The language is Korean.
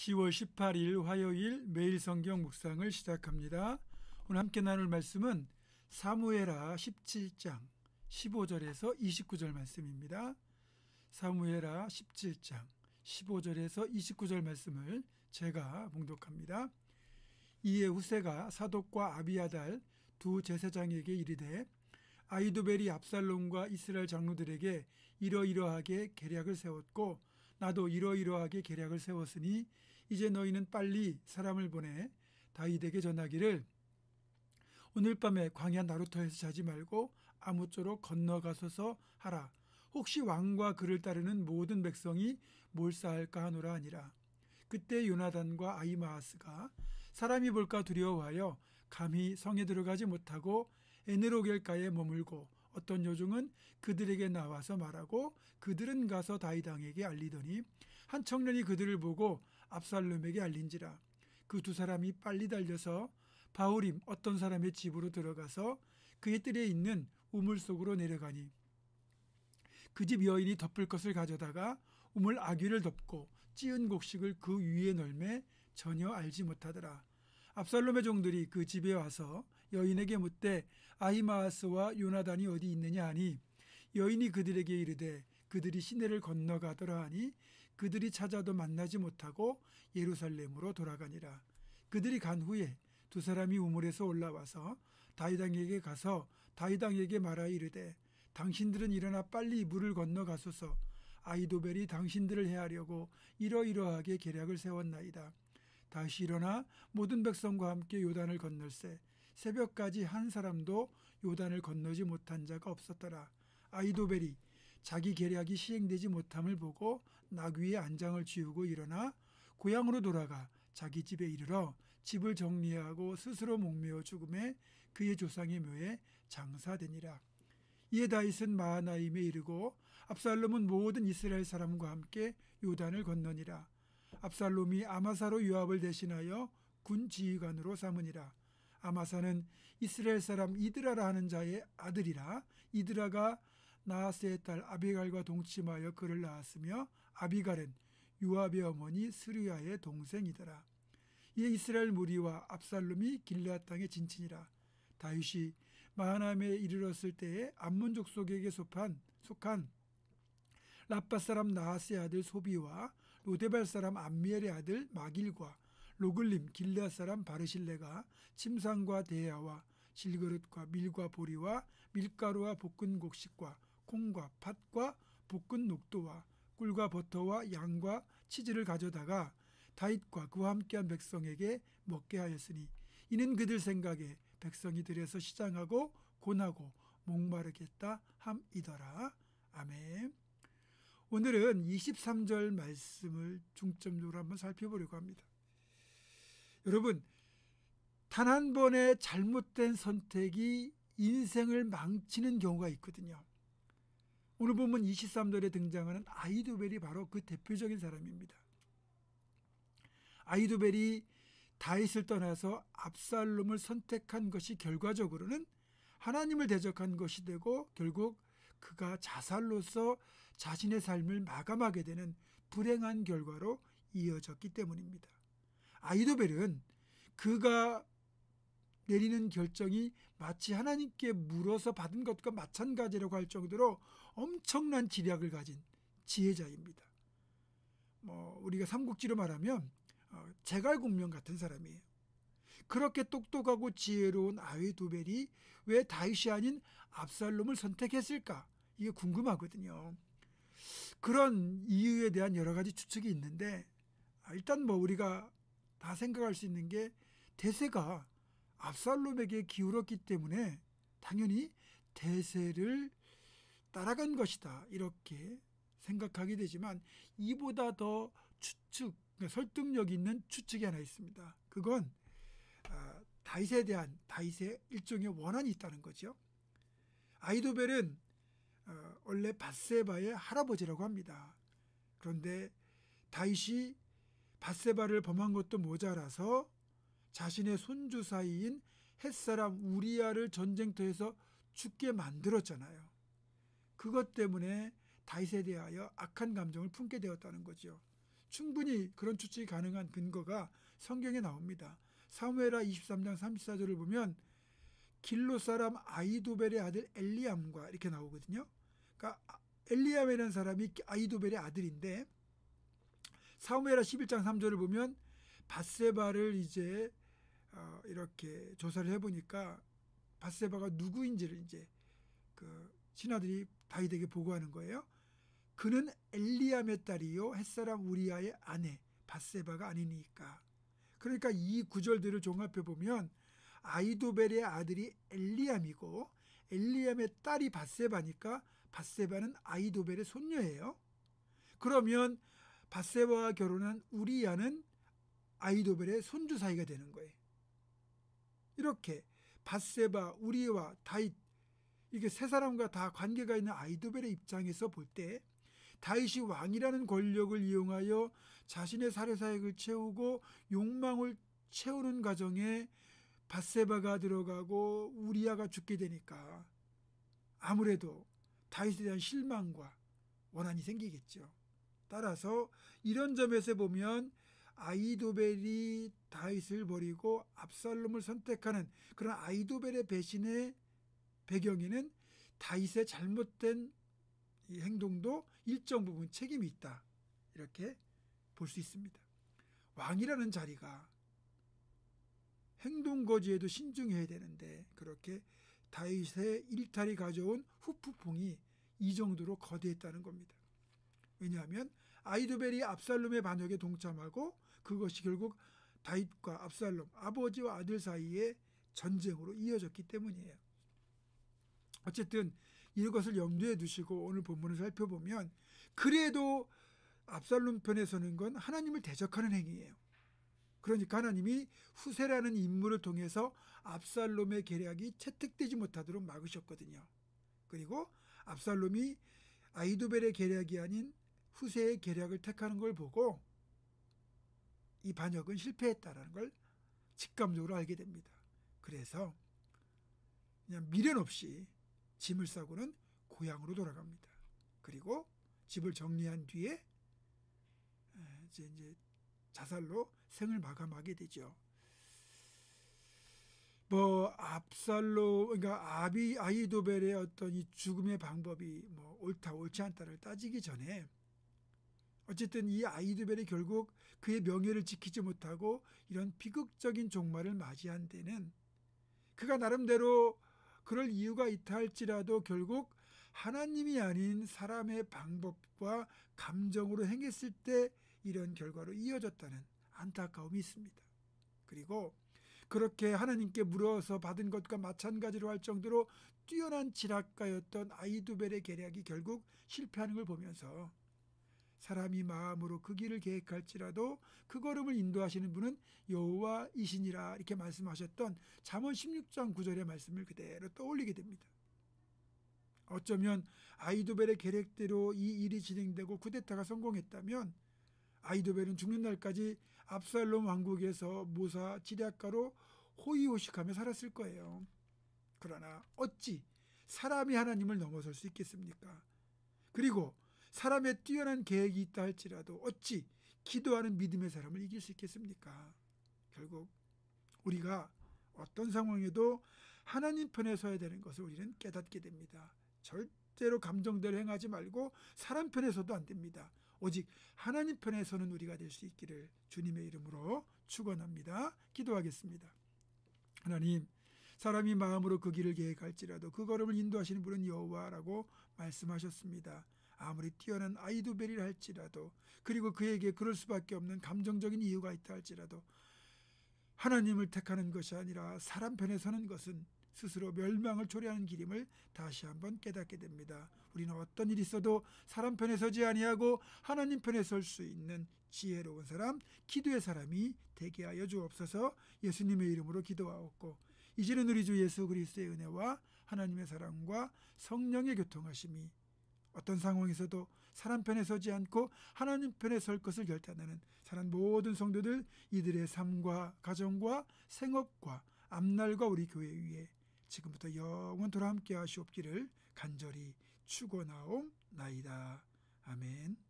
10월 18일 화요일 매일 성경 묵상을 시작합니다. 오늘 함께 나눌 말씀은 사무엘하 17장 15절에서 29절 말씀입니다. 사무엘하 17장 15절에서 29절 말씀을 제가 봉독합니다. 이에 후세가 사독과 아비아달 두 제사장에게 이르되 아히도벨이 압살롬과 이스라엘 장로들에게 이러이러하게 계략을 세웠고 나도 이러이러하게 계략을 세웠으니 이제 너희는 빨리 사람을 보내 다윗에게 전하기를 오늘 밤에 광야 나루터에서 자지 말고 아무쪼록 건너가소서 하라. 혹시 왕과 그를 따르는 모든 백성이 몰사할까 하노라 하니라. 그때 요나단과 아히마아스가 사람이 볼까 두려워하여 감히 성에 들어가지 못하고 에느로겔가에 머물고 어떤 요종은 그들에게 나와서 말하고 그들은 가서 다윗 왕에게 알리더니 한 청년이 그들을 보고 압살롬에게 알린지라. 그 두 사람이 빨리 달려서 바후림 어떤 사람의 집으로 들어가서 그의 뜰에 있는 우물 속으로 내려가니 그 집 여인이 덮을 것을 가져다가 우물 아귀를 덮고 찌은 곡식을 그 위에 널매 전혀 알지 못하더라. 압살롬의 종들이 그 집에 와서 여인에게 묻되 아히마아스와 요나단이 어디 있느냐 하니 여인이 그들에게 이르되 그들이 시내를 건너가더라 하니 그들이 찾아도 만나지 못하고 예루살렘으로 돌아가니라. 그들이 간 후에 두 사람이 우물에서 올라와서 다윗 왕에게 가서 다윗 왕에게 말하여 이르되 당신들은 일어나 빨리 물을 건너가소서. 아히도벨이 당신들을 해하려고 이러이러하게 계략을 세웠나이다. 다시 일어나 모든 백성과 함께 요단을 건널세 새벽까지 한 사람도 요단을 건너지 못한 자가 없었더라. 아히도벨이 자기 계략이 시행되지 못함을 보고 나귀의 안장을 쥐우고 일어나 고향으로 돌아가 자기 집에 이르러 집을 정리하고 스스로 목매어 죽음에 그의 조상의 묘에 장사되니라. 이에 다윗은 마하나임에 이르고 압살롬은 모든 이스라엘 사람과 함께 요단을 건너니라. 압살롬이 아마사로 요압을 대신하여 군 지휘관으로 삼으니라. 아마사는 이스라엘 사람 이드라라 하는 자의 아들이라. 이드라가 나하스의 딸 아비갈과 동침하여 그를 낳았으며 아비갈은 요압의 어머니 스루야의 동생이더라. 이에 이스라엘 무리와 압살롬이 길르앗 땅에 진친이라. 다윗이 마하나임에 이르렀을 때에 암몬 족속에게 속한 라빠 사람 나하스의 아들 소비와 로데발 사람 암미엘의 아들 마길과 로글림 길르앗 사람 바르실레가 침상과 대야와 질그릇과 밀과 보리와 밀가루와 볶은 곡식과 콩과 팥과 볶은 녹두와 꿀과 버터와 양과 치즈를 가져다가 다윗과 그와 함께한 백성에게 먹게 하였으니 이는 그들 생각에 백성이 들에서 시장하고 곤하고 목마르겠다 함이더라. 아멘. 오늘은 23절 말씀을 중점적으로 한번 살펴보려고 합니다. 여러분, 단 한 번의 잘못된 선택이 인생을 망치는 경우가 있거든요. 오늘 보면 23절에 등장하는 아히도벨이 바로 그 대표적인 사람입니다. 아히도벨이 다윗을 떠나서 압살롬을 선택한 것이 결과적으로는 하나님을 대적한 것이 되고 결국 그가 자살로서 자신의 삶을 마감하게 되는 불행한 결과로 이어졌기 때문입니다. 아히도벨은 그가 내리는 결정이 마치 하나님께 물어서 받은 것과 마찬가지라고 할 정도로 엄청난 지략을 가진 지혜자입니다. 우리가 삼국지로 말하면 제갈공명 같은 사람이에요. 그렇게 똑똑하고 지혜로운 아히도벨이 왜 다윗이 아닌 압살롬을 선택했을까? 이게 궁금하거든요. 그런 이유에 대한 여러 가지 추측이 있는데 일단 우리가 다 생각할 수 있는 게 대세가 압살롬에게 기울었기 때문에 당연히 대세를 따라간 것이다 이렇게 생각하게 되지만 이보다 더 설득력 있는 추측이 하나 있습니다. 그건 다윗에 대한 다윗의 일종의 원한이 있다는 거죠. 아히도벨은 원래 밧세바의 할아버지라고 합니다. 그런데 다윗이 밧세바를 범한 것도 모자라서 자신의 손주 사이인 햇사람 우리아를 전쟁터에서 죽게 만들었잖아요. 그것 때문에 다윗에 대하여 악한 감정을 품게 되었다는 거죠. 충분히 그런 추측이 가능한 근거가 성경에 나옵니다. 사무엘하 23장 34절을 보면 길로 사람 아히도벨의 아들 엘리암과 이렇게 나오거든요. 그러니까 엘리암이라는 사람이 아히도벨의 아들인데, 사무엘하 11장 3절을 보면 밧세바를 이제 이렇게 조사를 해보니까 밧세바가 누구인지를 이제 그 신하들이 다윗에게 보고하는 거예요. 그는 엘리암의 딸이요 햇사람 우리아의 아내 밧세바가 아니니까. 그러니까 이 구절들을 종합해 보면 아히도벨의 아들이 엘리암이고 엘리암의 딸이 밧세바니까 밧세바는 아히도벨의 손녀예요. 그러면 밧세바와 결혼한 우리아는 아히도벨의 손주 사이가 되는 거예요. 이렇게 밧세바, 우리와 다윗, 이게 세 사람과 다 관계가 있는 아히도벨의 입장에서 볼 때 다윗이 왕이라는 권력을 이용하여 자신의 살해사역을 채우고 욕망을 채우는 과정에 밧세바가 들어가고 우리아가 죽게 되니까 아무래도 다윗에 대한 실망과 원한이 생기겠죠. 따라서 이런 점에서 보면 아히도벨이 다윗을 버리고 압살롬을 선택하는 그런 아히도벨의 배신의 배경에는 다윗의 잘못된 이 행동도 일정 부분 책임이 있다, 이렇게 볼 수 있습니다. 왕이라는 자리가 행동거지에도 신중해야 되는데 그렇게 다윗의 일탈이 가져온 후폭풍이 이 정도로 거대했다는 겁니다. 왜냐하면 아히도벨이 압살롬의 반역에 동참하고 그것이 결국 다윗과 압살롬, 아버지와 아들 사이의 전쟁으로 이어졌기 때문이에요. 어쨌든 이것을 염두에 두시고 오늘 본문을 살펴보면 그래도 압살롬 편에 서는 건 하나님을 대적하는 행위예요. 그러니까 하나님이 후세라는 인물을 통해서 압살롬의 계략이 채택되지 못하도록 막으셨거든요. 그리고 압살롬이 아히도벨의 계략이 아닌 후세의 계략을 택하는 걸 보고 이 반역은 실패했다는 걸 직감적으로 알게 됩니다. 그래서 그냥 미련 없이 짐을 싸고는 고향으로 돌아갑니다. 그리고 집을 정리한 뒤에 이제 자살로 생을 마감하게 되죠. 압살롬, 그러니까 아히도벨의 어떤 이 죽음의 방법이 옳다 옳지 않다를 따지기 전에 어쨌든 이 아히도벨이 결국 그의 명예를 지키지 못하고 이런 비극적인 종말을 맞이한 데는 그가 나름대로 그럴 이유가 있다 할지라도 결국 하나님이 아닌 사람의 방법과 감정으로 행했을 때 이런 결과로 이어졌다는 안타까움이 있습니다. 그리고 그렇게 하나님께 물어서 받은 것과 마찬가지로 할 정도로 뛰어난 지략가였던 아히도벨의 계략이 결국 실패하는 걸 보면서 사람이 마음으로 그 길을 계획할지라도 그 걸음을 인도하시는 분은 여호와이시니라, 이렇게 말씀하셨던 잠언 16장 9절의 말씀을 그대로 떠올리게 됩니다. 어쩌면 아히도벨의 계획대로 이 일이 진행되고 쿠데타가 성공했다면 아히도벨은 죽는 날까지 압살롬 왕국에서 모사 지략가로 호의호식하며 살았을 거예요. 그러나 어찌 사람이 하나님을 넘어설 수 있겠습니까? 그리고 사람의 뛰어난 계획이 있다 할지라도 어찌 기도하는 믿음의 사람을 이길 수 있겠습니까? 결국 우리가 어떤 상황에도 하나님 편에 서야 되는 것을 우리는 깨닫게 됩니다. 절대로 감정대로 행하지 말고 사람 편에 서도 안 됩니다. 오직 하나님 편에 서는 우리가 될 수 있기를 주님의 이름으로 축원합니다. 기도하겠습니다. 하나님, 사람이 마음으로 그 길을 계획할지라도 그 걸음을 인도하시는 분은 여호와라고 말씀하셨습니다. 아무리 뛰어난 아히도벨이라 할지라도, 그리고 그에게 그럴 수밖에 없는 감정적인 이유가 있다 할지라도 하나님을 택하는 것이 아니라 사람 편에 서는 것은 스스로 멸망을 초래하는 길임을 다시 한번 깨닫게 됩니다. 우리는 어떤 일이 있어도 사람 편에 서지 아니하고 하나님 편에 설 수 있는 지혜로운 사람, 기도의 사람이 되게 하여 주옵소서. 예수님의 이름으로 기도하옵고 이제는 우리 주 예수 그리스도의 은혜와 하나님의 사랑과 성령의 교통하심이 어떤 상황에서도 사람 편에 서지 않고 하나님 편에 설 것을 결단하는 사랑 모든 성도들, 이들의 삶과 가정과 생업과 앞날과 우리 교회 위에 지금부터 영원토록 함께 하시옵기를 간절히 축원하옵나이다. 아멘.